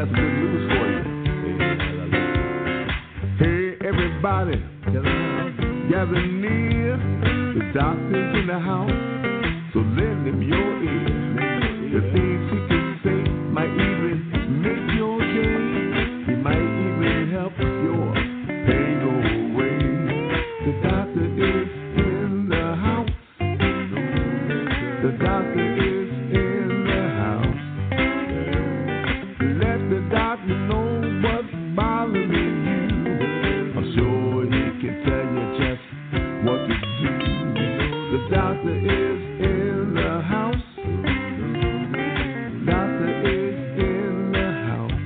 got some good news for you. Hey, everybody, gather near. The doctor's in the house, so lend him your ear. The things he can say might even make your day. He might even help your pain go away. The doctor is in the house. The doctor is in the house. Let the doctor know what's bothering you. I'm sure he can tell you just what to do. The doctor is in the house. Doctor is in the house.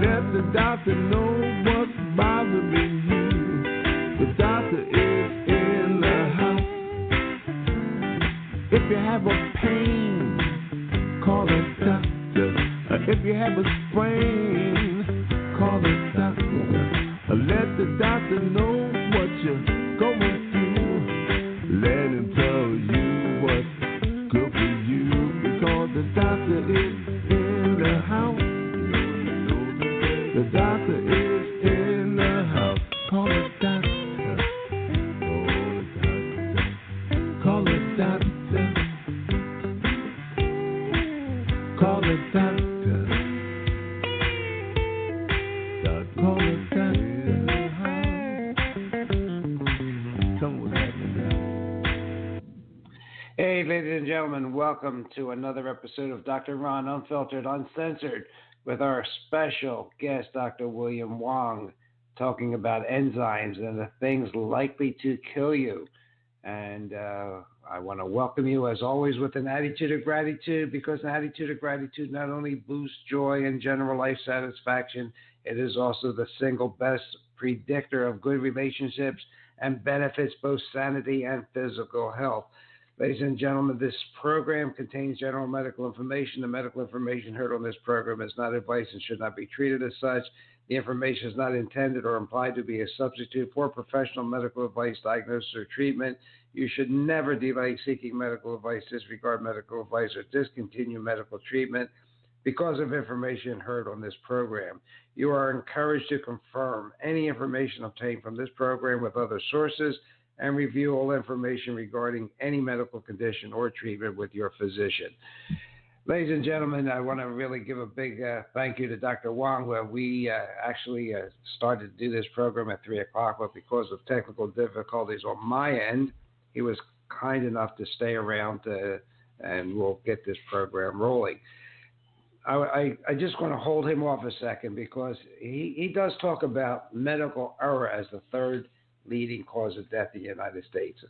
Let the doctor know what's bothering you. The doctor is in the house. If you have a pain, call a doctor. If you have a sprain, call a doctor. Let the doctor know what you're going through. Let him tell you what's good for you. Because the doctor is in the house. The doctor is in the house. Call a doctor. Call a doctor. Call a doctor. Call a doctor. Tell me what's happening now. Hey, ladies and gentlemen, welcome to another episode of Dr. Ron Unfiltered, Uncensored, with our special guest, Dr. William Wong, talking about enzymes and the things likely to kill you. And I want to welcome you, as always, with an attitude of gratitude, because an attitude of gratitude not only boosts joy and general life satisfaction, it is also the single best predictor of good relationships and benefits both sanity and physical health. Ladies and gentlemen, this program contains general medical information. The medical information heard on this program is not advice and should not be treated as such. The information is not intended or implied to be a substitute for professional medical advice, diagnosis, or treatment. You should never delay seeking medical advice, disregard medical advice, or discontinue medical treatment because of information heard on this program. You are encouraged to confirm any information obtained from this program with other sources and review all information regarding any medical condition or treatment with your physician. Ladies and gentlemen, I want to really give a big thank you to Dr. Wong, where we actually started to do this program at 3 o'clock, but because of technical difficulties on my end, he was kind enough to stay around and we'll get this program rolling. I just want to hold him off a second because he does talk about medical error as the third leading cause of death in the United States.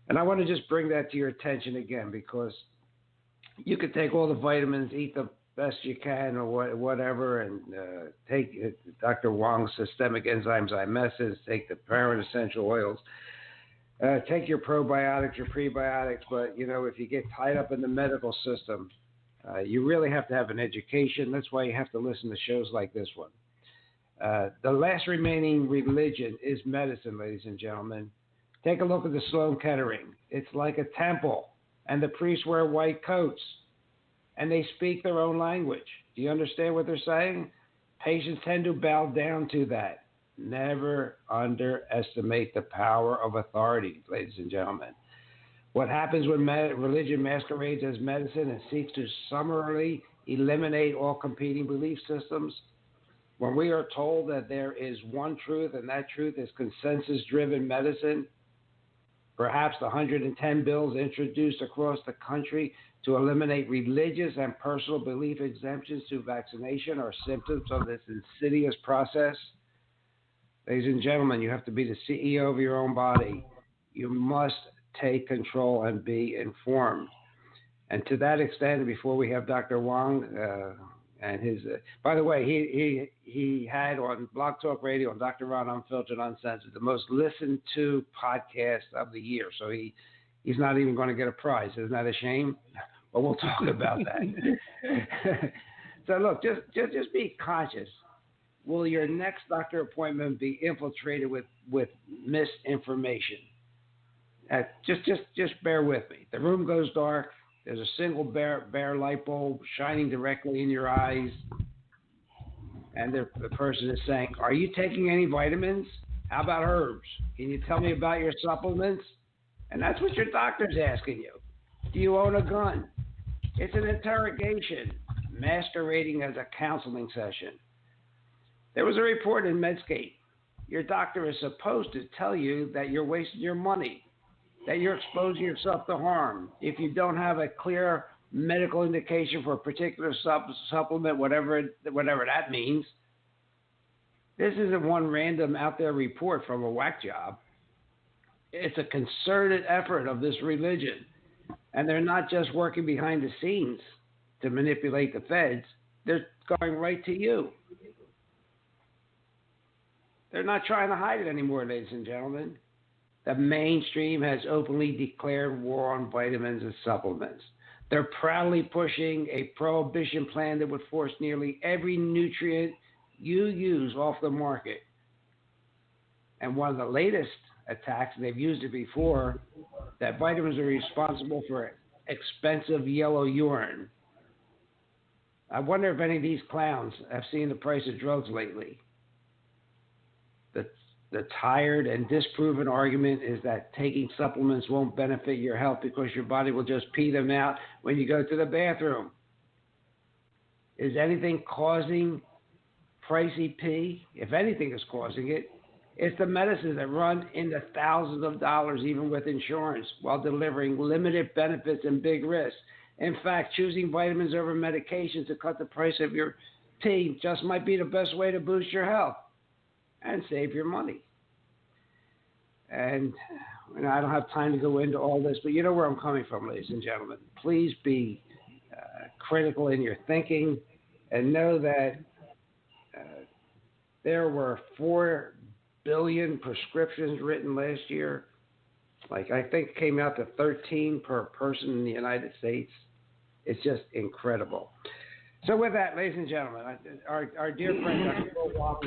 And I want to just bring that to your attention again, because you could take all the vitamins, eat the best you can or whatever, and take Dr. Wong's Systemic Enzymes message, take the parent essential oils, take your probiotics, your prebiotics, but, you know, if you get tied up in the medical system, you really have to have an education. That's why you have to listen to shows like this one. The last remaining religion is medicine, ladies and gentlemen. Take a look at the Sloan Kettering. It's like a temple, and the priests wear white coats, and they speak their own language. Do you understand what they're saying? Patients tend to bow down to that. Never underestimate the power of authority, ladies and gentlemen. What happens when religion masquerades as medicine and seeks to summarily eliminate all competing belief systems? When we are told that there is one truth, and that truth is consensus-driven medicine, perhaps the 110 bills introduced across the country to eliminate religious and personal belief exemptions to vaccination are symptoms of this insidious process. Ladies and gentlemen, you have to be the CEO of your own body. You must take control and be informed. And to that extent, before we have Dr. Wong, and his, by the way, he had on Blog Talk Radio on Dr. Ron Unfiltered, Uncensored, the most listened to podcast of the year. So he's not even going to get a prize. Isn't that a shame? But we'll talk about that. So look, just be conscious. Will your next doctor appointment be infiltrated with misinformation? Just bear with me. The room goes dark. There's a single bare light bulb shining directly in your eyes, and the person is saying, "Are you taking any vitamins? How about herbs? Can you tell me about your supplements?" And that's what your doctor's asking you. Do you own a gun? It's an interrogation, masquerading as a counseling session. There was a report in Medscape. Your doctor is supposed to tell you that you're wasting your money, that you're exposing yourself to harm. If you don't have a clear medical indication for a particular supplement, whatever that means, this isn't one random out there report from a whack job. It's a concerted effort of this religion. And they're not just working behind the scenes to manipulate the feds. They're going right to you. They're not trying to hide it anymore, ladies and gentlemen. The mainstream has openly declared war on vitamins and supplements. They're proudly pushing a prohibition plan that would force nearly every nutrient you use off the market. And one of the latest attacks, and they've used it before, that vitamins are responsible for expensive yellow urine. I wonder if any of these clowns have seen the price of drugs lately. The tired and disproven argument is that taking supplements won't benefit your health because your body will just pee them out when you go to the bathroom. Is anything causing pricey pee? If anything is causing it, it's the medicines that run into thousands of dollars even with insurance while delivering limited benefits and big risks. In fact, choosing vitamins over medications to cut the price of your pee just might be the best way to boost your health and save your money. And I don't have time to go into all this, but you know where I'm coming from, ladies and gentlemen. Please be critical in your thinking and know that there were 4 billion prescriptions written last year. Like, I think it came out to 13 per person in the United States. It's just incredible. So with that, ladies and gentlemen, our dear friend Dr. Wong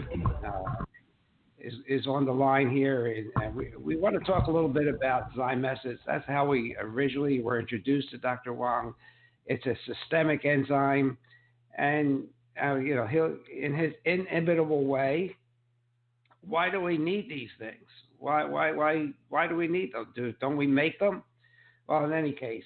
is on the line here, and we want to talk a little bit about zymesins. That's how we originally were introduced to Dr. Wong. It's a systemic enzyme, and he'll, in his inimitable way, why do we need these things? Why do we need them? Don't we make them? Well, in any case,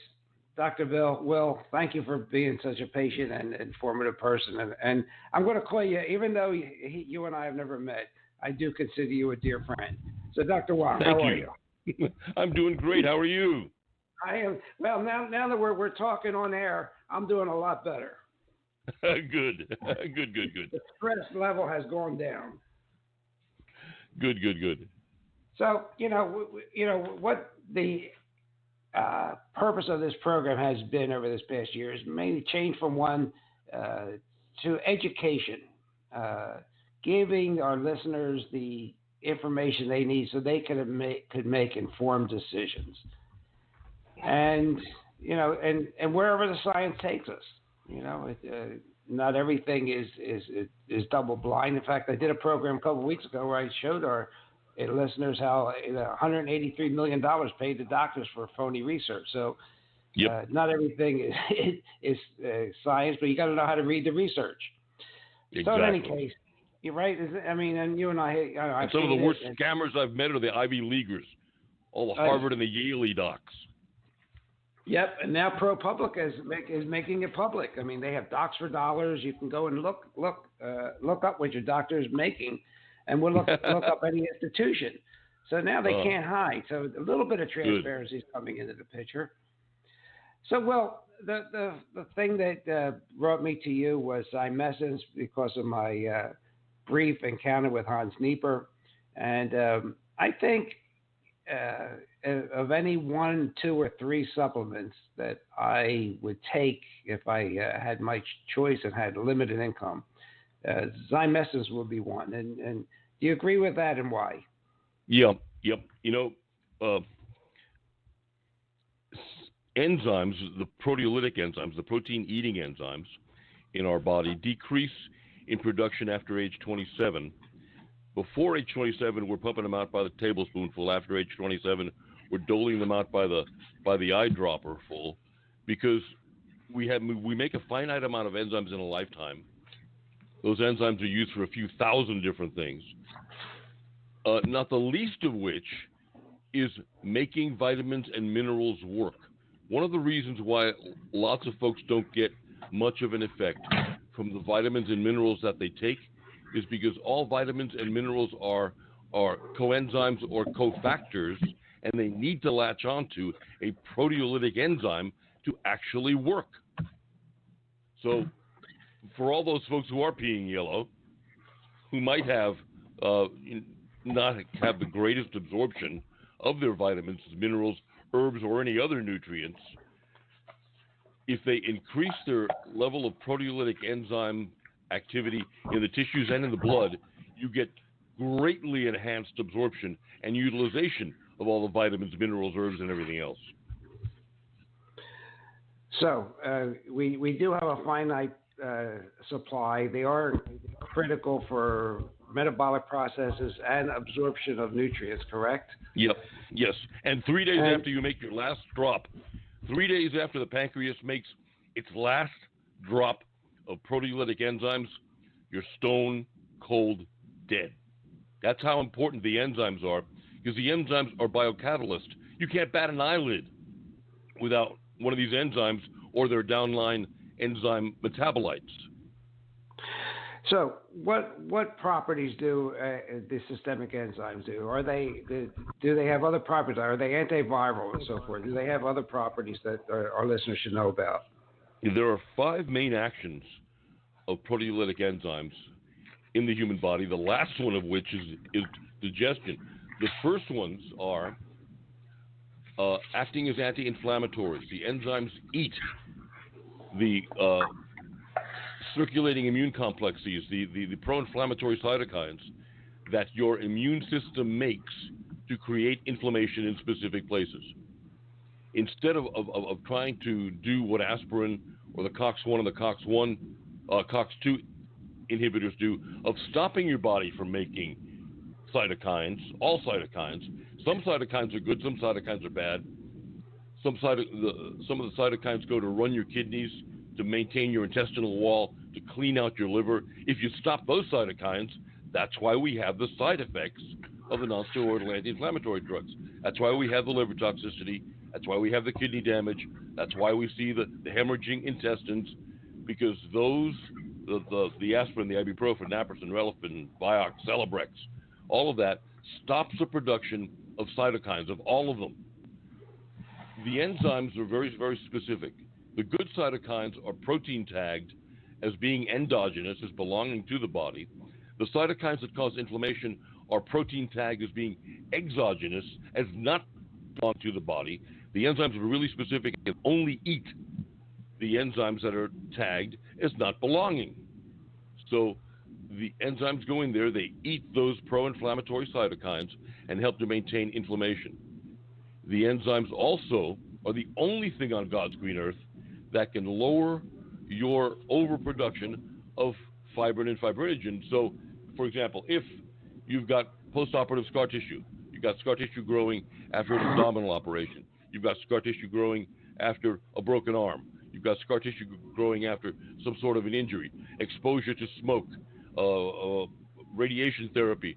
Dr. Will, thank you for being such a patient and informative person. And I'm going to call you, even though you and I have never met, I do consider you a dear friend. So, Dr. Wong, how are you? I'm doing great. How are you? I am. Well, now that we're talking on air, I'm doing a lot better. Good. The stress level has gone down. Good. So, what the purpose of this program has been over this past year is mainly change from one to education, giving our listeners the information they need so they could make informed decisions. And wherever the science takes us, not everything is double blind. In fact, I did a program a couple of weeks ago where I showed our listeners how $183 million paid to doctors for phony research. So not everything is science, but you got to know how to read the research. Exactly. So in any case, you're right. And you and I've some of the worst and scammers I've met are the Ivy Leaguers, all the Harvard and the Yale docs. Yep, and now ProPublica is making it public. I mean, they have docs for dollars. You can go and look up what your doctor is making, and we'll look up any institution. So now they can't hide. So a little bit of transparency is coming into the picture. So, well, the thing that brought me to you was zymesins because of my brief encounter with Hans Nieper, and I think of any 1, 2, or 3 supplements that I would take if I had my choice and had limited income, zymesins would be one. And do you agree with that, and why? Yep. Enzymes, the proteolytic enzymes, the protein-eating enzymes in our body decrease in production after age 27. Before age 27, we're pumping them out by the tablespoonful. After age 27, we're doling them out by the eyedropper full. because we make a finite amount of enzymes in a lifetime. Those enzymes are used for a few thousand different things, not the least of which is making vitamins and minerals work. One of the reasons why lots of folks don't get much of an effect from the vitamins and minerals that they take is because all vitamins and minerals are coenzymes or cofactors, and they need to latch onto a proteolytic enzyme to actually work. So for all those folks who are peeing yellow, who might have not have the greatest absorption of their vitamins, minerals, herbs, or any other nutrients, if they increase their level of proteolytic enzyme activity in the tissues and in the blood, you get greatly enhanced absorption and utilization of all the vitamins, minerals, herbs, and everything else. So we do have a finite supply. They are critical for metabolic processes and absorption of nutrients, correct? Yep, yes. And 3 days after you make your last drop, 3 days after the pancreas makes its last drop of proteolytic enzymes, you're stone cold dead. That's how important the enzymes are, because the enzymes are biocatalysts. You can't bat an eyelid without one of these enzymes or their downline enzyme metabolites. So, what properties do the systemic enzymes do? Do they have other properties? Are they antiviral and so forth? Do they have other properties that our listeners should know about? There are 5 main actions of proteolytic enzymes in the human body. The last one of which is digestion. The first ones are acting as anti-inflammatories. The enzymes eat the circulating immune complexes, the pro-inflammatory cytokines that your immune system makes to create inflammation in specific places. Instead of trying to do what aspirin or the COX-1 and the COX-2 inhibitors do, of stopping your body from making cytokines, all cytokines. Some cytokines are good, some cytokines are bad. Some of the cytokines go to run your kidneys, to maintain your intestinal wall, to clean out your liver. If you stop those cytokines, that's why we have the side effects of the non-steroidal anti-inflammatory drugs. That's why we have the liver toxicity. That's why we have the kidney damage. That's why we see the hemorrhaging intestines, because those, the aspirin, the ibuprofen, naproxen, Relafin, Vioxx, Celebrex, all of that stops the production of cytokines, of all of them. The enzymes are very, very specific. The good cytokines are protein tagged as being endogenous, as belonging to the body. The cytokines that cause inflammation are protein tagged as being exogenous, as not belong to the body. The enzymes are really specific and only eat the enzymes that are tagged as not belonging. So the enzymes go in there, they eat those pro-inflammatory cytokines and help to maintain inflammation. The enzymes also are the only thing on God's green earth that can lower your overproduction of fibrin and fibrinogen. So, for example, if you've got postoperative scar tissue, you've got scar tissue growing after an abdominal operation, you've got scar tissue growing after a broken arm, you've got scar tissue growing after some sort of an injury, exposure to smoke, radiation therapy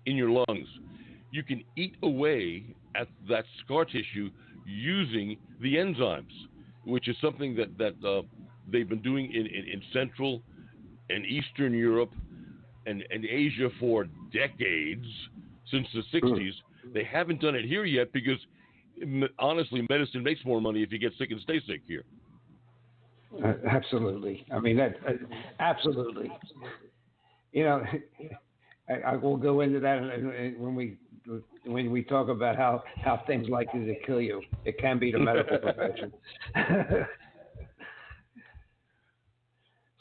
in your lungs, you can eat away at that scar tissue using the enzymes, which is something that they've been doing in Central and Eastern Europe and Asia for decades, since the 60s. They haven't done it here yet because, honestly, medicine makes more money if you get sick and stay sick here. Absolutely. I mean, absolutely. You know, I will go into that when we talk about how things likely to kill you. It can be the medical profession.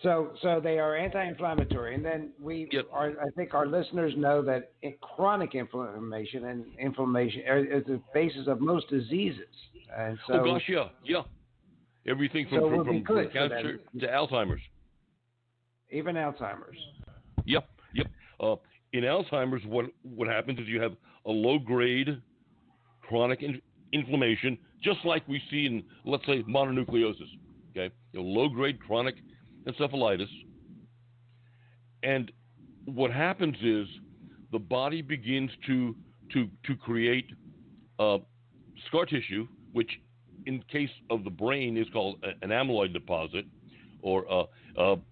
So they are anti-inflammatory, and then I think our listeners know that chronic inflammation is the basis of most diseases. And so, oh gosh, yeah. Everything from cancer to Alzheimer's. Even Alzheimer's. Yep. In Alzheimer's, what happens is you have a low-grade chronic inflammation, just like we see in, let's say, mononucleosis. Okay, low-grade chronic encephalitis, and what happens is the body begins to create scar tissue, which in case of the brain is called an amyloid deposit, or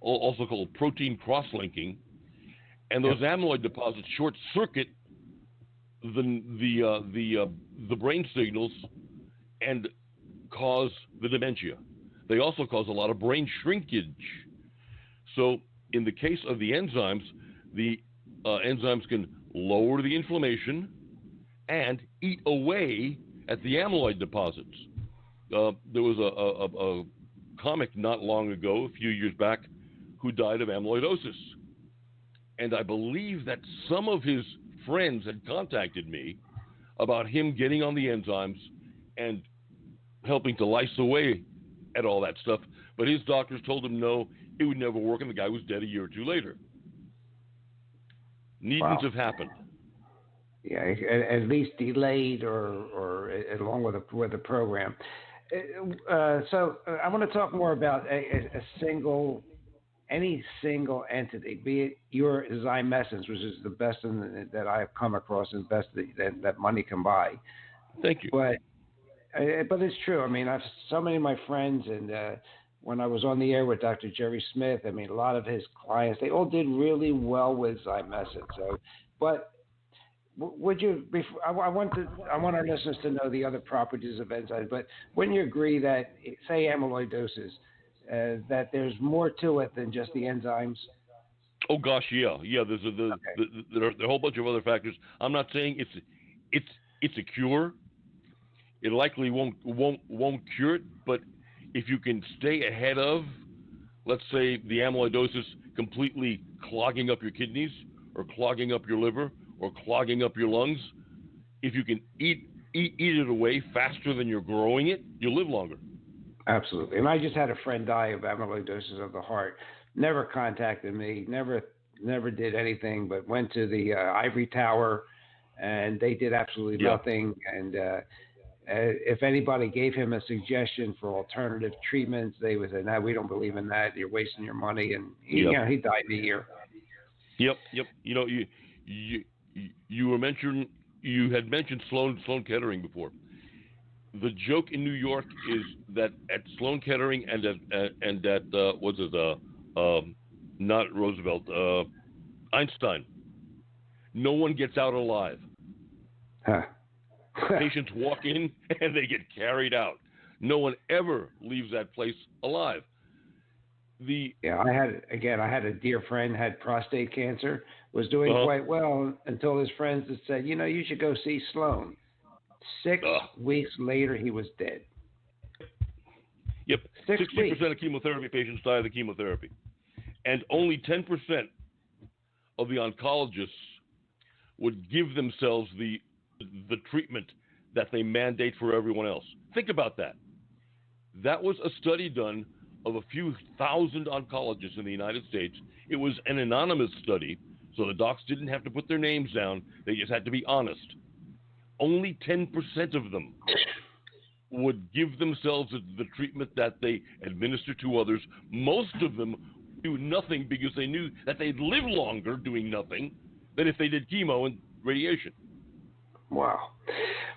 also called protein cross-linking, and those amyloid deposits short circuit the brain signals and cause the dementia. They also cause a lot of brain shrinkage. So in the case of the enzymes can lower the inflammation and eat away at the amyloid deposits. There was a comic not long ago, a few years back, who died of amyloidosis. And I believe that some of his friends had contacted me about him getting on the enzymes and helping to lyse away at all that stuff. But his doctors told him no, it would never work, and the guy was dead a year or two later. Needn't have happened. Yeah, at least delayed or along with the program. So I want to talk more about any single entity, be it your Zymessence, which is the best that I've come across and best that money can buy. Thank you. But it's true. I mean, I've so many of my friends, and when I was on the air with Dr. Jerry Smith, I mean, a lot of his clients, they all did really well with Zymessence. So, but would you? I want our listeners to know the other properties of enzymes. But wouldn't you agree that, say, amyloidosis, that there's more to it than just the enzymes? Oh gosh, yeah. There's there are a whole bunch of other factors. I'm not saying it's a cure. It likely won't cure it, but if you can stay ahead of, let's say, the amyloidosis completely clogging up your kidneys or clogging up your liver or clogging up your lungs, if you can eat it away faster than you're growing it, you'll live longer. Absolutely. And I just had a friend die of amyloidosis of the heart. Never contacted me, never did anything, but went to the ivory tower, and they did absolutely nothing. And if anybody gave him a suggestion for alternative treatments, they would say, "No, we don't believe in that. You're wasting your money." And he died in a year. Yep. You know, you had mentioned Sloan Kettering before. The joke in New York is that at Sloan Kettering and at not Roosevelt, Einstein, no one gets out alive. Huh. Patients walk in and they get carried out. No one ever leaves that place alive. I had a dear friend had prostate cancer, was doing quite well until his friends had said, you should go see Sloan. 6 weeks later, he was dead. Yep. 6 weeks. 60% of chemotherapy patients die of the chemotherapy. And only 10% of the oncologists would give themselves the treatment that they mandate for everyone else. Think about that. That was a study done of a few thousand oncologists in the United States. It was an anonymous study, so the docs didn't have to put their names down. They just had to be honest. Only 10% of them would give themselves the treatment that they administer to others. Most of them do nothing because they knew that they'd live longer doing nothing than if they did chemo and radiation. Wow.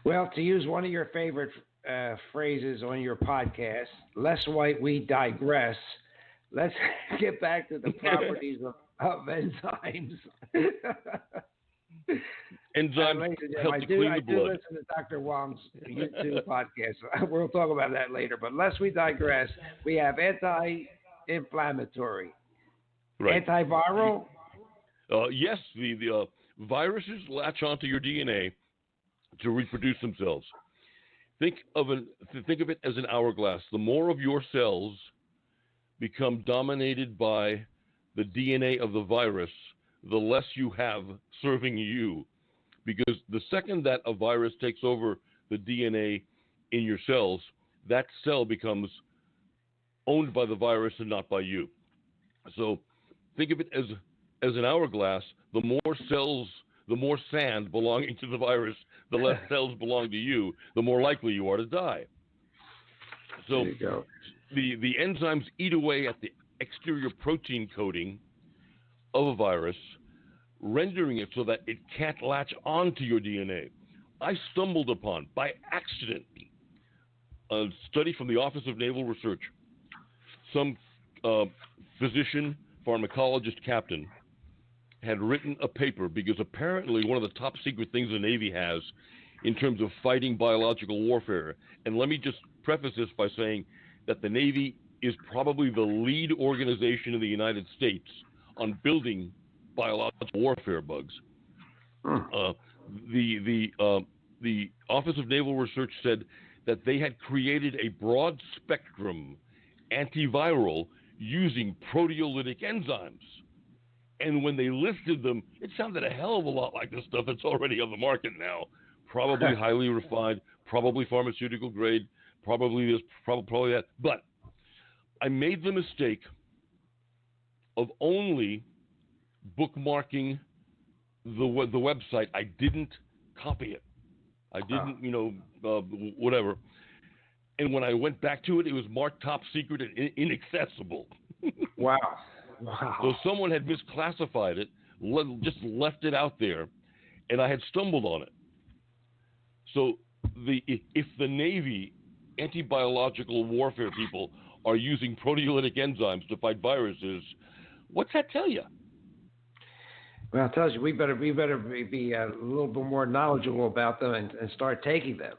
Well, to use one of your favorite phrases on your podcast, less white, we digress. Let's get back to the properties of enzymes. Enzymes help to clean the blood. I do listen to Dr. Wong's YouTube podcast. We'll talk about that later. But lest we digress, we have anti-inflammatory, antiviral. Yes, the viruses latch onto your DNA to reproduce themselves. Think of it as an hourglass. The more of your cells become dominated by the DNA of the virus, the less you have serving you. Because the second that a virus takes over the DNA in your cells, that cell becomes owned by the virus and not by you. So think of it as an hourglass. The more cells the more sand belonging to the virus, the less cells belong to you, the more likely you are to die. So there you go. the enzymes eat away at the exterior protein coating of a virus, rendering it so that it can't latch onto your DNA. I stumbled upon, by accident, a study from the Office of Naval Research. Some physician, pharmacologist captain had written a paper because apparently one of the top secret things the Navy has in terms of fighting biological warfare, and let me just preface this by saying that the Navy is probably the lead organization in the United States on building biological warfare bugs. The Office of Naval Research said that they had created a broad spectrum antiviral using proteolytic enzymes. And when they listed them, it sounded a hell of a lot like the stuff that's already on the market now. Probably highly refined, probably pharmaceutical grade, probably this, probably that. But I made the mistake of only bookmarking the website. I didn't copy it. I didn't, whatever. And when I went back to it, it was marked top secret and inaccessible. Wow. So someone had misclassified it, just left it out there, and I had stumbled on it. So if the Navy anti-biological warfare people are using proteolytic enzymes to fight viruses, what's that tell you? Well, it tells you we better be a little bit more knowledgeable about them and start taking them.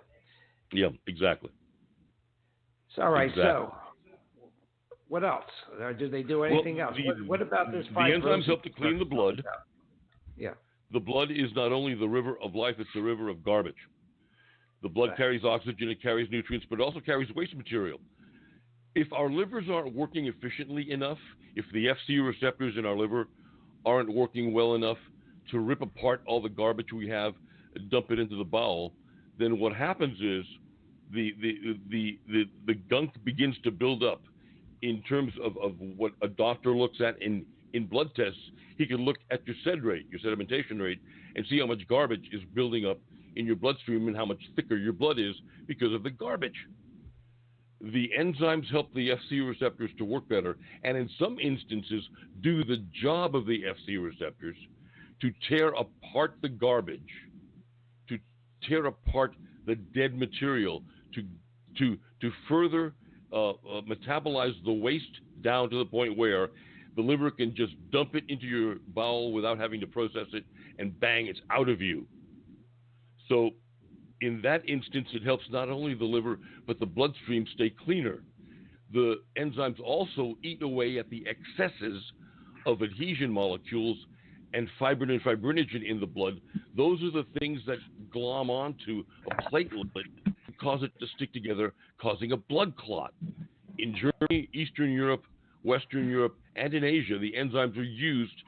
Yeah, exactly. So, all right, exactly. So what else? Do they do anything else? What about this? The enzymes help to clean the blood. Yeah. The blood is not only the river of life, it's the river of garbage. The blood carries oxygen, it carries nutrients, but it also carries waste material. If our livers aren't working efficiently enough, if the FC receptors in our liver aren't working well enough to rip apart all the garbage we have and dump it into the bowel, then what happens is the gunk begins to build up in terms of what a doctor looks at in blood tests. He can look at your sed rate, your sedimentation rate, and see how much garbage is building up in your bloodstream and how much thicker your blood is because of the garbage. The enzymes help the FC receptors to work better, and in some instances do the job of the FC receptors to tear apart the garbage, to tear apart the dead material, to further metabolize the waste down to the point where the liver can just dump it into your bowel without having to process it, and bang, it's out of you. So in that instance, it helps not only the liver, but the bloodstream stay cleaner. The enzymes also eat away at the excesses of adhesion molecules and fibrin and fibrinogen in the blood. Those are the things that glom onto a platelet and cause it to stick together, causing a blood clot. In Germany, Eastern Europe, Western Europe, and in Asia, the enzymes are used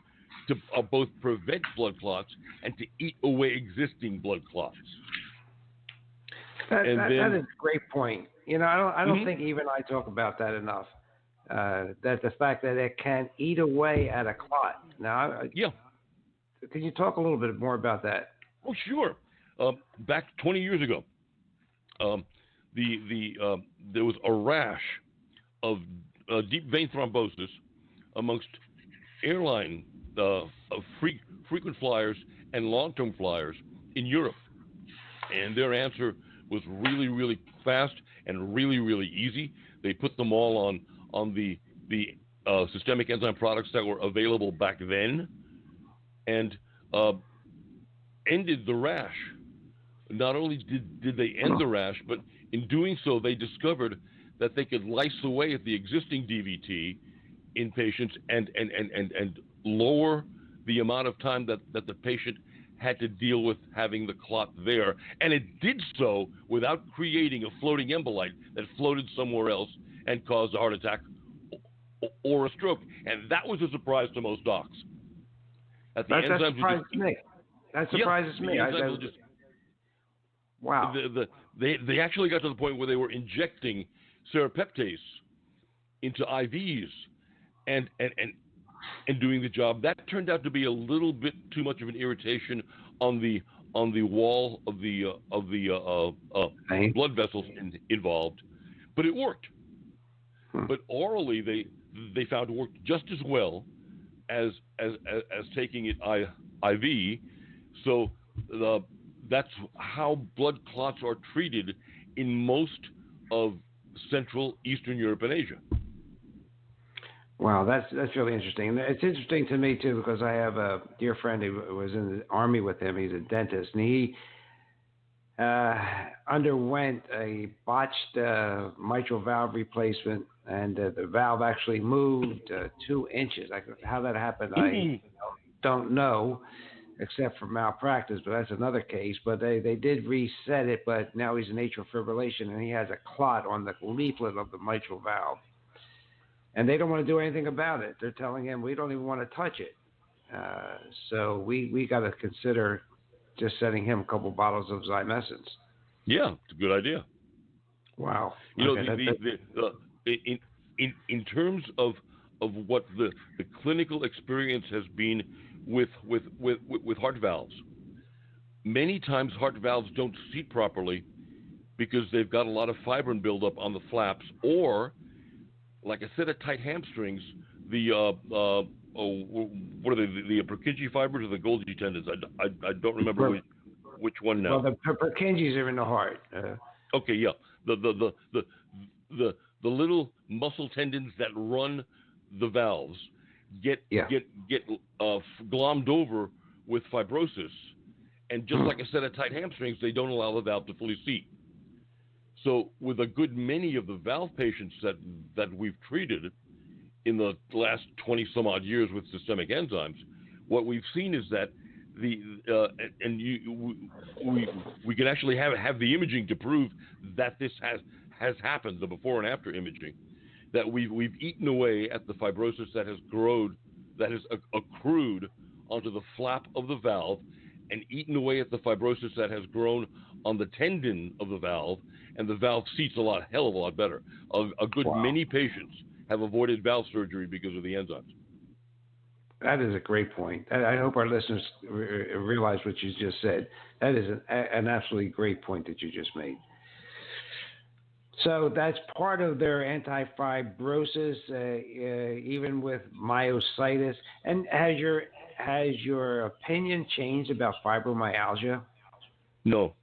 to both prevent blood clots and to eat away existing blood clots. That is a great point. I don't think even I talk about that enough. That the fact that it can eat away at a clot. Now, yeah. Can you talk a little bit more about that? Oh, sure. Back 20 years ago, there was a rash of deep vein thrombosis amongst airline frequent flyers and long-term flyers in Europe, and their answer was really, really fast and really, really easy. They put them all on the systemic enzyme products that were available back then, and ended the rash. Not only did they end the rash, but in doing so, they discovered that they could lyse away at the existing DVT in patients and lower the amount of time that the patient had to deal with having the clot there. And it did so without creating a floating embolite that floated somewhere else and caused a heart attack or a stroke. And that was a surprise to most docs. That surprises me. That surprises me. Wow. They actually got to the point where they were injecting serrapeptase into IVs, and and doing the job. That turned out to be a little bit too much of an irritation on the wall of the blood vessels involved, but it worked. But orally, they found it worked just as well as taking it IV. So that's how blood clots are treated in most of Central, Eastern Europe, and Asia. Wow, that's really interesting. It's interesting to me too because I have a dear friend who was in the Army with him. He's a dentist, and he underwent a botched mitral valve replacement, and the valve actually moved 2 inches. How that happened, I don't know, except for malpractice, but that's another case. But they did reset it, but now he's in atrial fibrillation, and he has a clot on the leaflet of the mitral valve. And they don't want to do anything about it. They're telling him, we don't even want to touch it. So we got to consider just sending him a couple bottles of Zymescence. Yeah, it's a good idea. Wow. You know, in terms of what the clinical experience has been with heart valves, many times heart valves don't seat properly because they've got a lot of fibrin buildup on the flaps, or like I said, at tight hamstrings, the what are they? The Purkinje fibers or the Golgi tendons? I don't remember which one now. Well, the Purkinjes are in the heart. Okay, yeah, the little muscle tendons that run the valves get glommed over with fibrosis, and just like I said, at tight hamstrings, they don't allow the valve to fully seat. So with a good many of the valve patients that we've treated in the last 20 some odd years with systemic enzymes, what we've seen is that we can actually have the imaging to prove that this has happened, the before and after imaging, that we've eaten away at the fibrosis that has accrued onto the flap of the valve, and eaten away at the fibrosis that has grown on the tendon of the valve, and the valve seats hell of a lot better. A good many patients have avoided valve surgery because of the enzymes. That is a great point. I hope our listeners realize what you just said. That is an absolutely great point that you just made. So that's part of their anti-fibrosis, even with myositis. And has your opinion changed about fibromyalgia? No.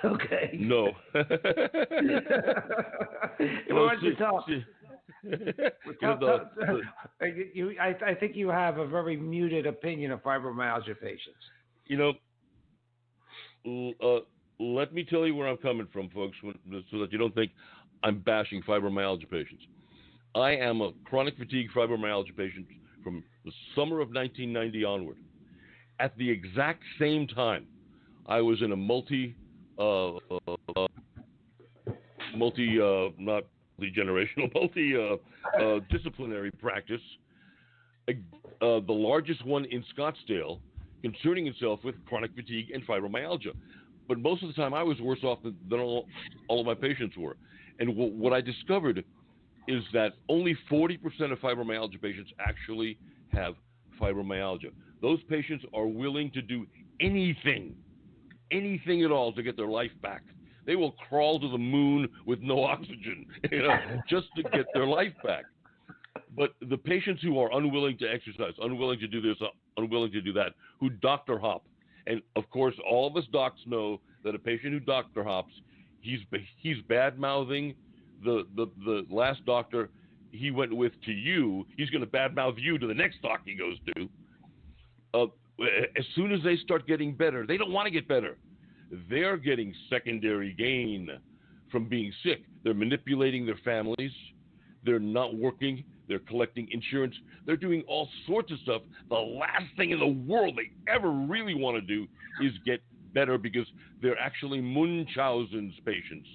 Okay. No. Why don't you tell? I think you have a very muted opinion of fibromyalgia patients. You know, let me tell you where I'm coming from, folks, so that you don't think I'm bashing fibromyalgia patients. I am a chronic fatigue fibromyalgia patient from the summer of 1990 onward. At the exact same time, I was in a multi-disciplinary practice, the largest one in Scottsdale, concerning itself with chronic fatigue and fibromyalgia. But most of the time, I was worse off than all of my patients were. And what I discovered is that only 40% of fibromyalgia patients actually have fibromyalgia. Those patients are willing to do anything at all to get their life back. They will crawl to the moon with no oxygen, just to get their life back. But the patients who are unwilling to exercise, unwilling to do this, unwilling to do that, who doctor hop, and of course, all of us docs know that a patient who doctor hops, he's bad-mouthing the last doctor he went with to you. He's going to bad-mouth you to the next doc he goes to. As soon as they start getting better, they don't want to get better. They're getting secondary gain from being sick. They're manipulating their families. They're not working. They're collecting insurance. They're doing all sorts of stuff. The last thing in the world they ever really want to do is get better, because they're actually Munchausen's patients.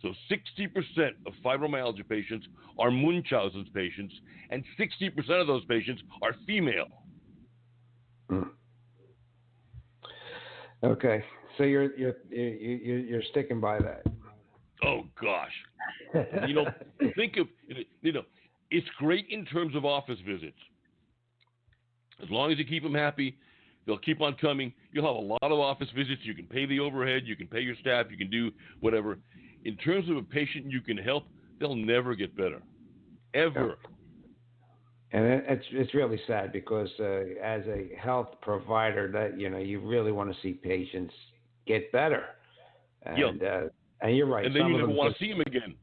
So 60% of fibromyalgia patients are Munchausen's patients, and 60% of those patients are female. Okay, so you're sticking by that. Oh gosh, think of it's great in terms of office visits. As long as you keep them happy, they'll keep on coming. You'll have a lot of office visits. You can pay the overhead. You can pay your staff. You can do whatever. In terms of a patient you can help, they'll never get better, ever. And it's really sad because as a health provider, that you really want to see patients get better, and you're right. And then you never want to see them again.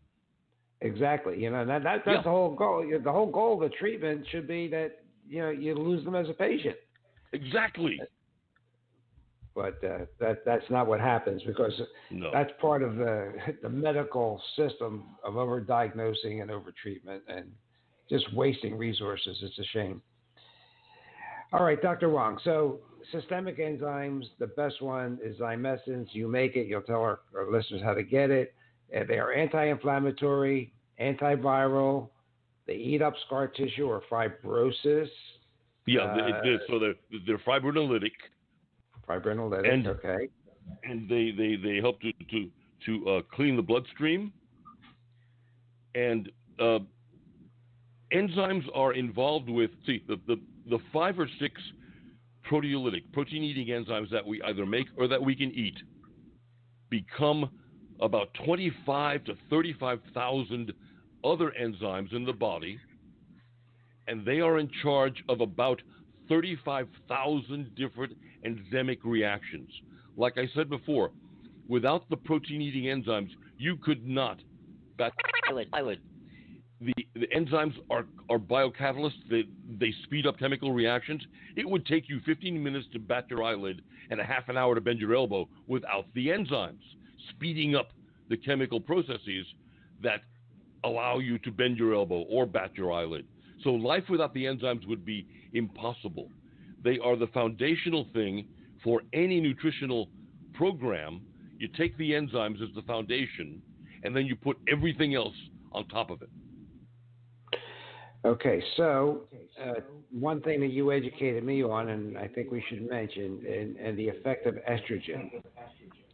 Exactly. That's the whole goal. The whole goal of the treatment should be that you lose them as a patient. Exactly. But that's not what happens because that's part of the medical system of overdiagnosing and overtreatment and just wasting resources. It's a shame. All right, Dr. Wong. So systemic enzymes, the best one is Zymessence. You make it. You'll tell our listeners how to get it. They are anti-inflammatory, antiviral. They eat up scar tissue or fibrosis. Yeah, so they're fibrinolytic. Fibrinolytic, okay. And they help to clean the bloodstream. And enzymes are involved with the 5 or 6 proteolytic, protein-eating enzymes that we either make or that we can eat become about 25 to 35,000 other enzymes in the body, and they are in charge of about 35,000 different enzymic reactions. Like I said before, without the protein-eating enzymes, you could not. The enzymes are biocatalysts. They speed up chemical reactions. It would take you 15 minutes to bat your eyelid and a half an hour to bend your elbow without the enzymes, speeding up the chemical processes that allow you to bend your elbow or bat your eyelid. So life without the enzymes would be impossible. They are the foundational thing for any nutritional program. You take the enzymes as the foundation, and then you put everything else on top of it. Okay, so one thing that you educated me on, and I think we should mention, and the effect of estrogen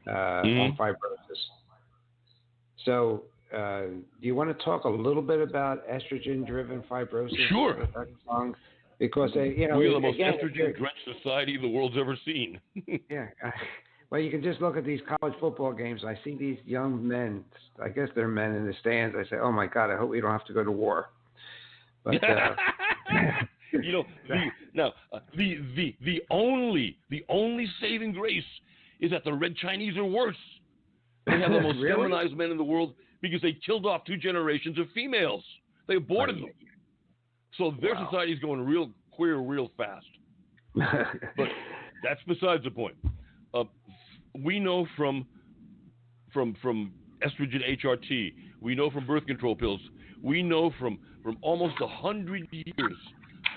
on fibrosis. So do you want to talk a little bit about estrogen-driven fibrosis? Sure. Because, we are the most estrogen-drenched society the world's ever seen. Yeah. Well, you can just look at these college football games. I see these young men, I guess they're men in the stands. I say, oh, my God, I hope we don't have to go to war. But, the only saving grace is that the Red Chinese are worse. They have the most really? feminized men in the world because they killed off 2 generations of females. They aborted them. So their society is going real queer real fast. But that's besides the point. We know from estrogen HRT, we know from birth control pills, we know from almost 100 years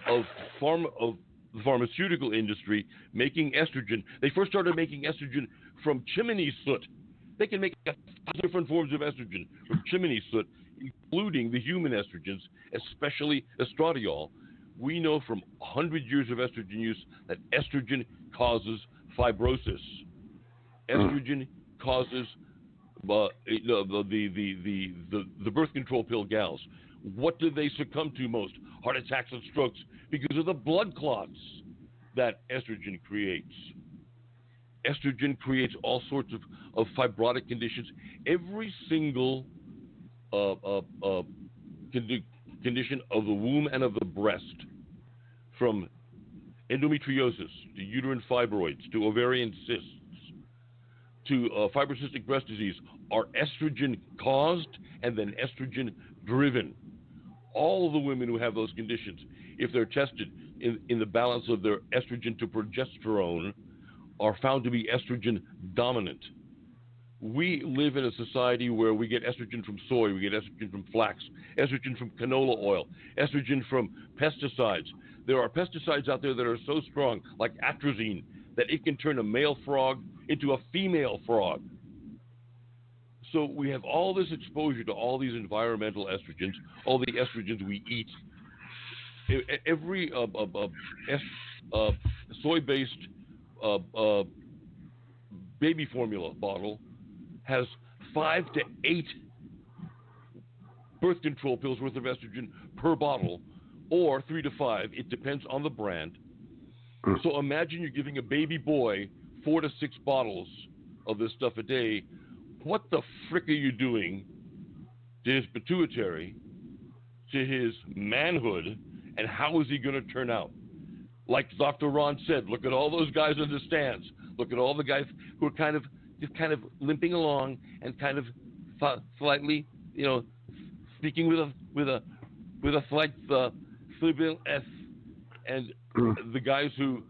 of the pharmaceutical industry making estrogen. They first started making estrogen from chimney soot. They can make different forms of estrogen from chimney soot, including the human estrogens, especially estradiol. We know from 100 years of estrogen use that estrogen causes fibrosis. Estrogen causes the birth control pill gals. What do they succumb to most? Heart attacks and strokes because of the blood clots that estrogen creates. Estrogen creates all sorts of fibrotic conditions. Every single condition of the womb and of the breast, from endometriosis to uterine fibroids to ovarian cysts to fibrocystic breast disease, are estrogen caused and then estrogen driven. All of the women who have those conditions, if they're tested in the balance of their estrogen to progesterone, are found to be estrogen dominant. We live in a society where we get estrogen from soy, we get estrogen from flax, estrogen from canola oil, estrogen from pesticides. There are pesticides out there that are so strong, like atrazine, that it can turn a male frog into a female frog. So we have all this exposure to all these environmental estrogens, all the estrogens we eat. Every soy-based baby formula bottle has 5 to 8 birth control pills worth of estrogen per bottle, or 3 to 5. It depends on the brand. So imagine you're giving a baby boy 4 to 6 bottles of this stuff a day. What the frick are you doing to his pituitary, to his manhood, and how is he going to turn out? Like Dr. Ron said, look at all those guys in the stands. Look at all the guys who are just kind of limping along and kind of slightly, speaking with a slight fluent S, and the guys who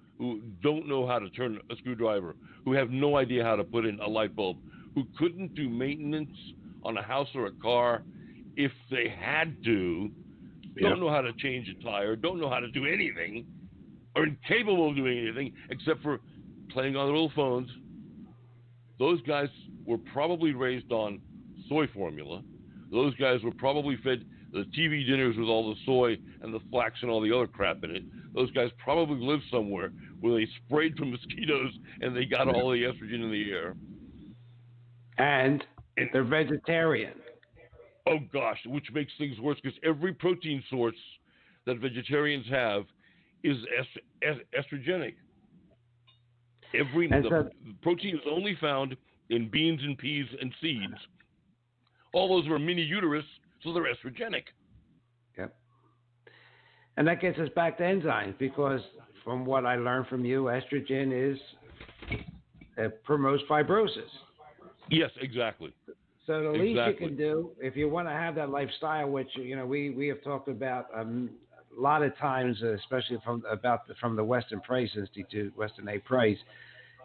don't know how to turn a screwdriver, who have no idea how to put in a light bulb, who couldn't do maintenance on a house or a car if they had to, don't know how to change a tire, don't know how to do anything, are incapable of doing anything except for playing on their little phones. Those guys were probably raised on soy formula. Those guys were probably fed the TV dinners with all the soy and the flax and all the other crap in it. Those guys probably lived somewhere where they sprayed for mosquitoes and they got all the estrogen in the air. And they're vegetarian. Oh, gosh, which makes things worse because every protein source that vegetarians have is estrogenic. The protein is only found in beans and peas and seeds. All those are mini uterus, so they're estrogenic. Yep. And that gets us back to enzymes because from what I learned from you, estrogen promotes fibrosis. Yes, exactly. So the least you can do, if you want to have that lifestyle, which we have talked about a lot of times, especially from the Weston Price Institute, Weston A. Price,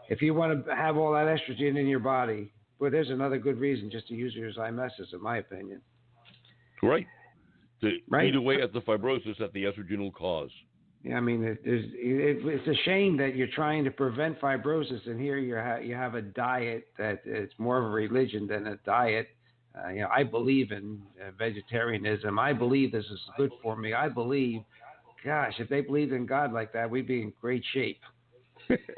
if you want to have all that estrogen in your body, well, there's another good reason just to use your zymesis, in my opinion. Right. To eat away at the fibrosis that the estrogen will cause. Yeah, I mean, it's a shame that you're trying to prevent fibrosis, and here you have a diet that it's more of a religion than a diet. I believe in vegetarianism. I believe this is good for me. I believe, gosh, if they believed in God like that, we'd be in great shape.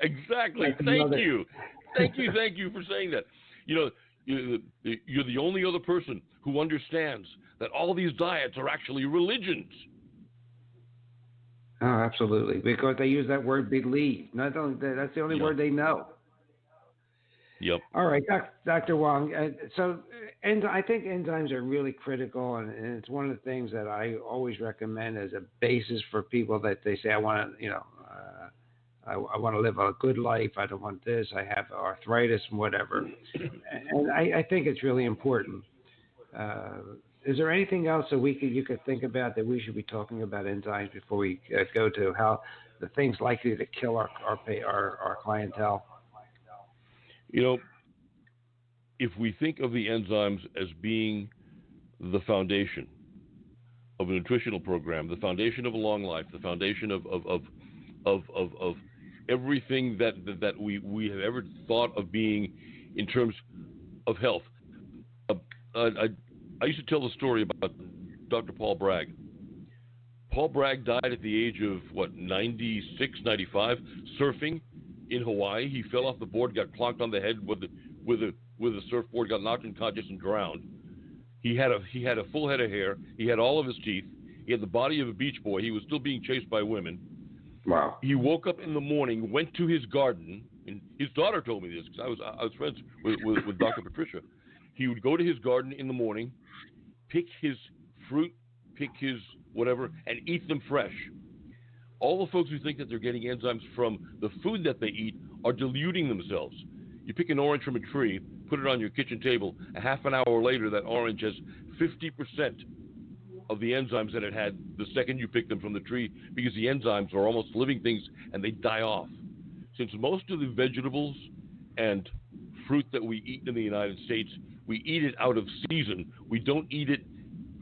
Exactly. Thank you for saying that. You're the only other person who understands that all these diets are actually religions. Oh, absolutely, because they use that word believe. That's the only word they know. Yep. All right, Dr. Wong. I think enzymes are really critical, and it's one of the things that I always recommend as a basis for people that they say, I want to, I want to live a good life. I don't want this. I have arthritis and whatever. And I think it's really important. Is there anything else that you could think about that we should be talking about enzymes before we go to how the things likely to kill our clientele? If we think of the enzymes as being the foundation of a nutritional program, the foundation of a long life, the foundation of everything that we have ever thought of being in terms of health. I used to tell the story about Dr. Paul Bragg. Paul Bragg died at the age of, 96, 95, surfing in Hawaii. He fell off the board, got clonked on the head with a surfboard, got knocked unconscious and drowned. He had a full head of hair. He had all of his teeth. He had the body of a beach boy. He was still being chased by women. Wow. He woke up in the morning, went to his garden, and his daughter told me this because I was friends with Dr. Patricia. He would go to his garden in the morning, pick his fruit, pick his whatever, and eat them fresh. All the folks who think that they're getting enzymes from the food that they eat are deluding themselves. You pick an orange from a tree, put it on your kitchen table, a half an hour later that orange has 50% of the enzymes that it had the second you pick them from the tree, because the enzymes are almost living things and they die off. Since most of the vegetables and fruit that we eat in the United States, we eat it out of season. We don't eat it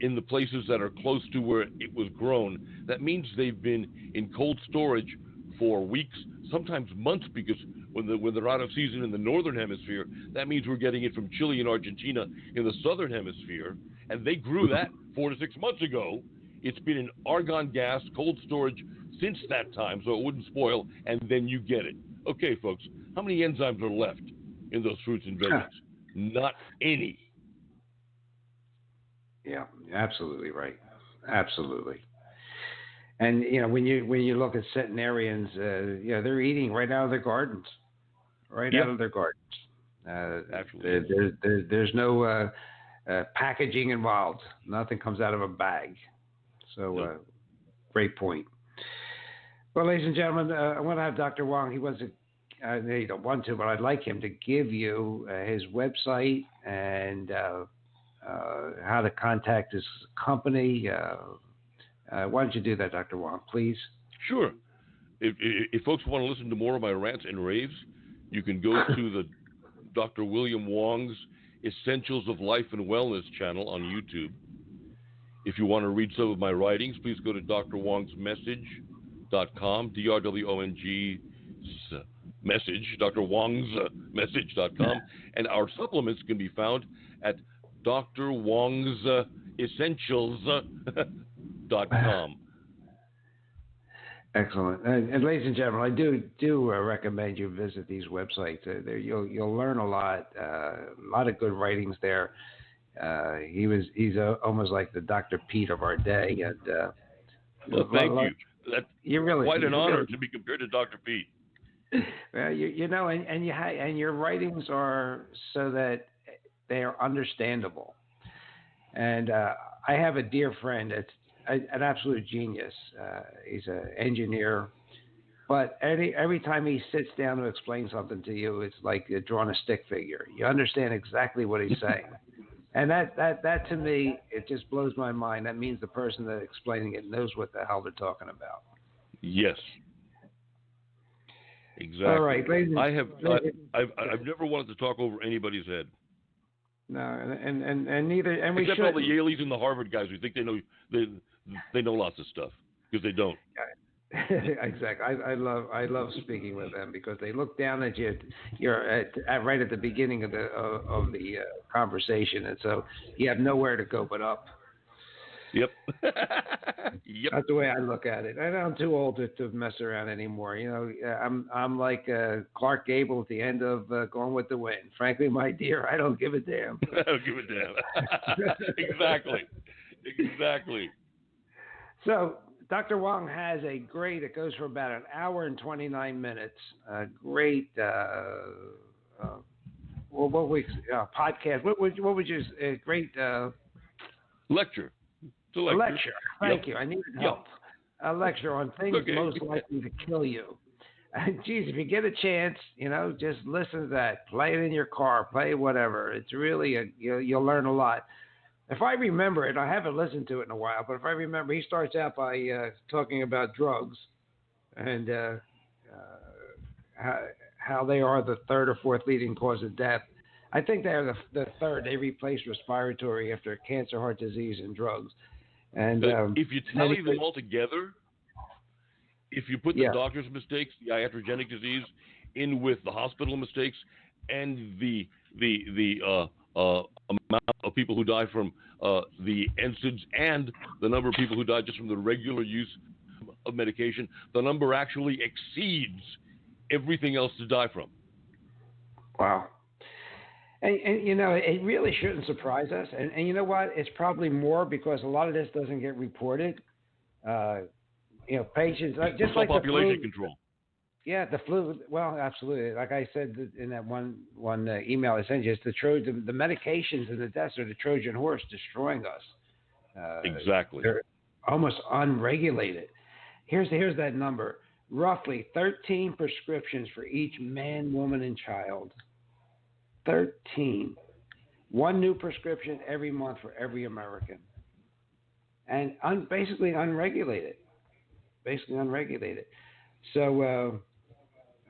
in the places that are close to where it was grown. That means they've been in cold storage for weeks, sometimes months, because when they're out of season in the northern hemisphere, that means we're getting it from Chile and Argentina in the southern hemisphere, and they grew that 4 to 6 months ago. It's been in argon gas, cold storage since that time, so it wouldn't spoil, and then you get it. Okay, folks, how many enzymes are left in those fruits and veggies? Not any. Yeah, absolutely right. Absolutely. And when you look at centenarians, they're eating right out of their gardens, out of their gardens. Absolutely. There's no packaging involved. Nothing comes out of a bag. So, great point. Well, ladies and gentlemen, I want to have Dr. Wong. He wasn't. You don't want to, but I'd like him to give you his website and how to contact his company. Why don't you do that, Dr. Wong, please? Sure. If folks want to listen to more of my rants and raves, you can go to the Dr. William Wong's Essentials of Life and Wellness channel on YouTube. If you want to read some of my writings, please go to drwongsmessage.com, DRWONG message, drwongsmessage.com, and our supplements can be found at drwongsessentials.com. Excellent. And ladies and gentlemen, I do recommend you visit these websites. You'll learn a lot of good writings there. He's almost like the Dr. Pete of our day. And well, thank you. That's quite an honor to be compared to Dr. Pete. Well, and your writings are so that they are understandable. And I have a dear friend that's an absolute genius. He's an engineer, but every time he sits down to explain something to you, it's like drawing a stick figure. You understand exactly what he's saying, and that to me, it just blows my mind. That means the person that's explaining it knows what the hell they're talking about. Yes. Exactly. All right, I've never wanted to talk over anybody's head. No, and neither, and we except shouldn't. all the Yaleys and the Harvard guys who think they know lots of stuff because they don't. Exactly. I love speaking with them because they look down at you. You're right at the beginning of the conversation, and so you have nowhere to go but up. Yep. Yep. That's the way I look at it. And I'm too old to mess around anymore. I'm like Clark Gable at the end of Gone with the Wind. Frankly, my dear, I don't give a damn. I don't give a damn. Exactly. So Dr. Wong has a great. It goes for about an hour and 29 minutes. Great. Podcast. What would you? Great. Lecture. A lecture. Thank you. I needed help. A lecture on things most likely to kill you. And geez, if you get a chance, just listen to that. Play it in your car. Play whatever. It's really you'll learn a lot. If I remember it, I haven't listened to it in a while, but if I remember, he starts out by talking about drugs and how they are the third or fourth leading cause of death. I think they are the third. They replace respiratory after cancer, heart disease, and drugs. And if you tally them all together, if you put the doctor's mistakes, the iatrogenic disease, in with the hospital mistakes, and the amount of people who die from the NSAIDs and the number of people who die just from the regular use of medication, the number actually exceeds everything else to die from. Wow. And it really shouldn't surprise us. And you know what? It's probably more because a lot of this doesn't get reported. Patients, just like population control. Yeah, the flu. Well, absolutely. Like I said in that one email I sent you, it's the medications and the deaths are the Trojan horse destroying us. Exactly. They're almost unregulated. Here's that number: roughly 13 prescriptions for each man, woman, and child. 13. One new prescription every month for every American. And basically unregulated. So,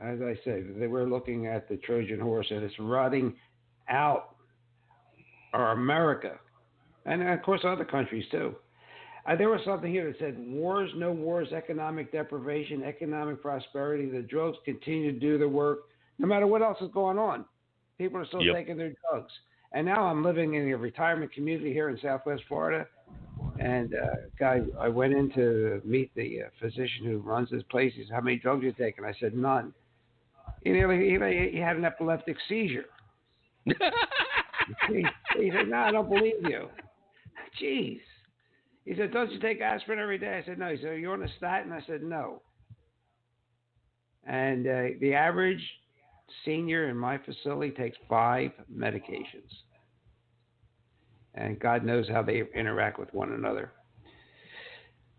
as I say, we're looking at the Trojan horse, and it's rotting out our America. And, of course, other countries, too. There was something here that said, wars, no wars, economic deprivation, economic prosperity. The drugs continue to do their work no matter what else is going on. People are still taking their drugs. And now I'm living in a retirement community here in Southwest Florida. And I went in to meet the physician who runs this place. He said, "How many drugs you taking?" I said, "None." He had an epileptic seizure. He said, "No, I don't believe you." Jeez. He said, don't you take aspirin every day? I said, no. He said, are you on a statin? I said, no. And the average senior in my facility takes 5 medications. And God knows how they interact with one another.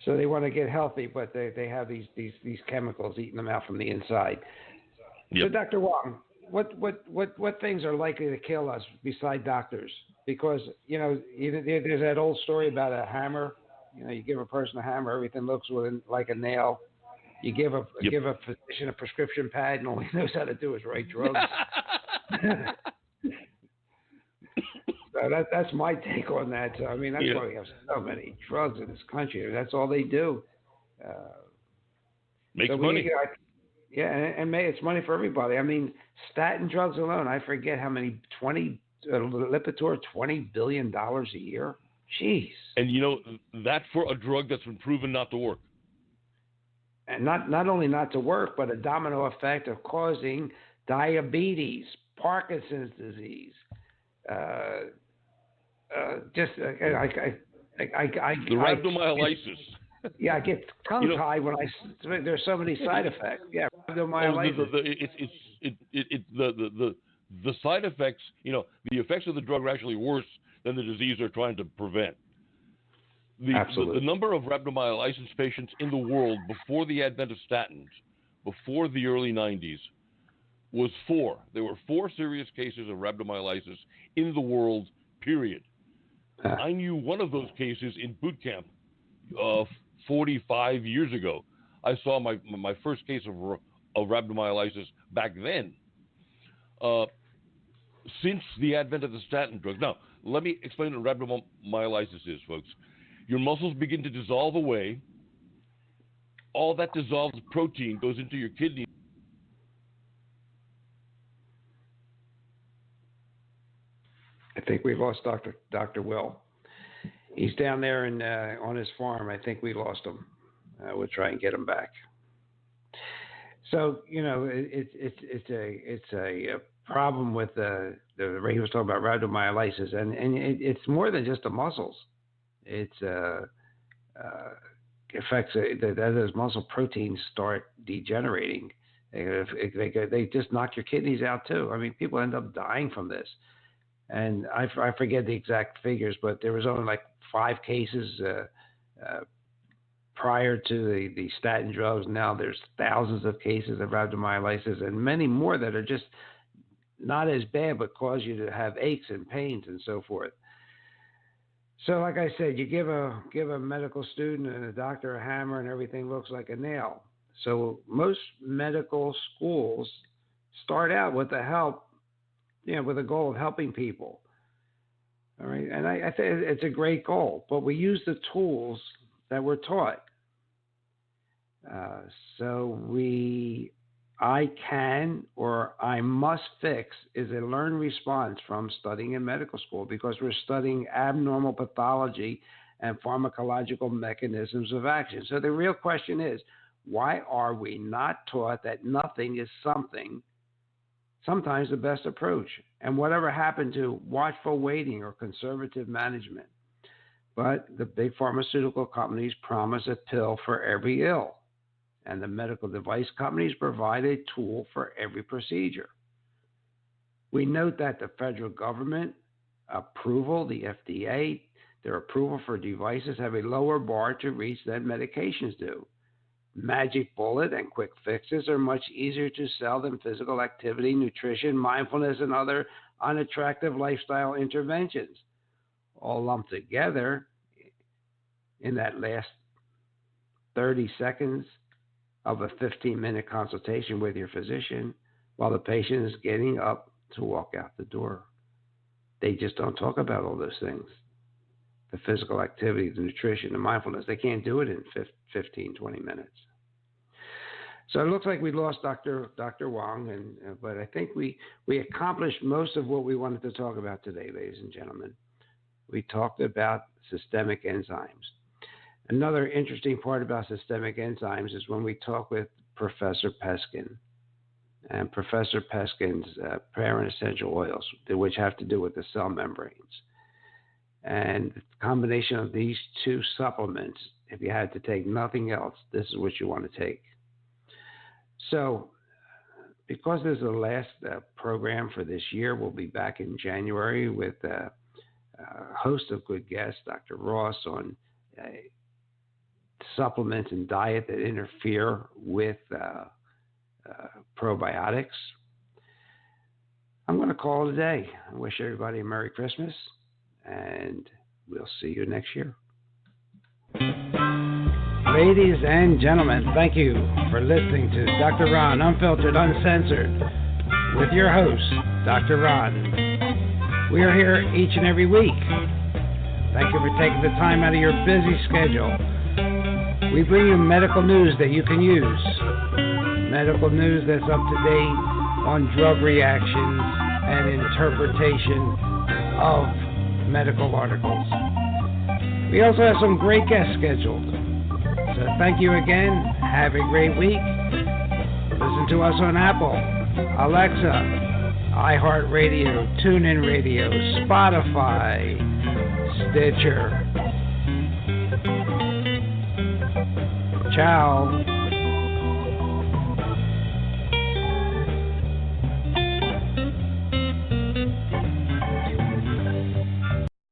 So they want to get healthy, but they have these chemicals eating them out from the inside. Yep. So, Dr. Wong, what things are likely to kill us beside doctors? Because, there's that old story about a hammer. You give a person a hammer, everything looks like a nail. You give a physician a prescription pad, and all he knows how to do is write drugs. So that's my take on that. So, I mean, that's why we have so many drugs in this country. That's all they do. Makes money. And it's money for everybody. I mean, statin drugs alone, I forget how many, Lipitor, $20 billion a year. Jeez. And that's for a drug that's been proven not to work. And not only not to work, but a domino effect of causing diabetes, Parkinson's disease. The rhabdomyolysis. Yeah, I get tongue-tied when there's so many side effects. Yeah, rhabdomyolysis. The side effects, the effects of the drug are actually worse than the disease they're trying to prevent. Absolutely. The number of rhabdomyolysis patients in the world before the advent of statins, before the early 90s, was 4. There were 4 serious cases of rhabdomyolysis in the world, period. I knew one of those cases in boot camp 45 years ago. I saw my first case of rhabdomyolysis back then. Since the advent of the statin drug. Now, let me explain what rhabdomyolysis is, folks. Your muscles begin to dissolve away. All that dissolved protein goes into your kidney. I think we've lost Dr. Will. He's down there on his farm. I think we lost him. We'll try and get him back. So it's a problem with the way he was talking about rhabdomyolysis, and it's more than just the muscles. It's affects that those muscle proteins start degenerating. They just knock your kidneys out too. I mean, people end up dying from this. And I forget the exact figures, but there was only like 5 cases prior to the statin drugs. Now there's thousands of cases of rhabdomyolysis and many more that are just not as bad, but cause you to have aches and pains and so forth. So like I said, you give a medical student and a doctor a hammer and everything looks like a nail. So most medical schools start out with the help, with a goal of helping people. All right. And I think it's a great goal, but we use the tools that we're taught. I can or I must fix is a learned response from studying in medical school because we're studying abnormal pathology and pharmacological mechanisms of action. So the real question is, why are we not taught that nothing is sometimes the best approach, and whatever happened to watchful waiting or conservative management? But the big pharmaceutical companies promise a pill for every ill, and the medical device companies provide a tool for every procedure. We note that the federal government approval, the FDA, their approval for devices have a lower bar to reach than medications do. Magic bullet and quick fixes are much easier to sell than physical activity, nutrition, mindfulness, and other unattractive lifestyle interventions, all lumped together in that last 30 seconds of a 15-minute consultation with your physician while the patient is getting up to walk out the door. They just don't talk about all those things. The physical activity, the nutrition, the mindfulness, they can't do it in 15, 20 minutes. So it looks like we lost Dr. Wong, but I think we accomplished most of what we wanted to talk about today, ladies and gentlemen. We talked about systemic enzymes. Another interesting part about systemic enzymes is when we talk with Professor Peskin and Professor Peskin's parent essential oils, which have to do with the cell membranes. And the combination of these two supplements, if you had to take nothing else, this is what you want to take. So, because this is the last program for this year, we'll be back in January with a host of good guests, Dr. Ross, on supplements and diet that interfere with probiotics. I'm going to call it a day. I wish everybody a Merry Christmas, and we'll see you next year. Ladies and gentlemen, thank you for listening to Dr. Ron, Unfiltered, Uncensored, with your host, Dr. Ron. We are here each and every week. Thank you for taking the time out of your busy schedule. We bring you medical news that you can use. Medical news that's up to date on drug reactions and interpretation of medical articles. We also have some great guests scheduled. So thank you again. Have a great week. Listen to us on Apple, Alexa, iHeartRadio, TuneIn Radio, Spotify, Stitcher. Ciao.